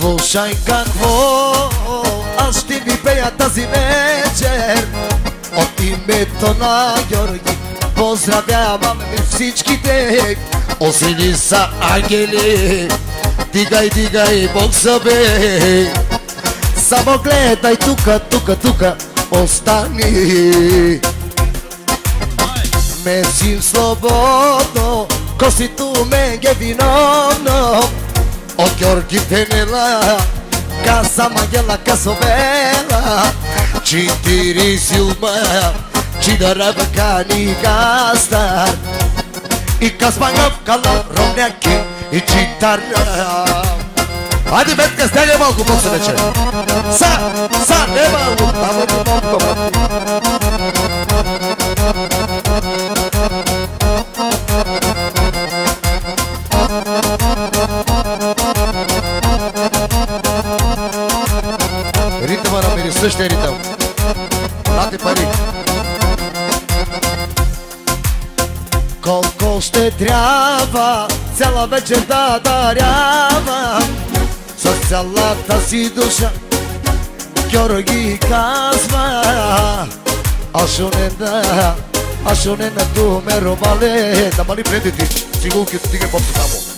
Слушай какво аз ще ви пея тази вечер. От името на Георги поздравявам всичките. Осени са ангели, дигай, дигай бокса бе. Само гледай тука, тука, тука, остани. Месим слободно, косито мен е виновно. От Георги Пенела, Casa Magela, Casovela, Cintiri Silma, Cidarava Cani Gastar, e Caspanhão, Calão, Romneque, e Citarra. Hadi bet kız ne mal kupası ne çay? Sa ne mal kupası? Ритъма на мири, същия ритъм. Дати пари. Колко ще трябва цяла вечер да дарявам с цялата си душа. Георги казва Ашонена, Ашонена ту ме робале. Да мали преди ти, цигулките стига под само.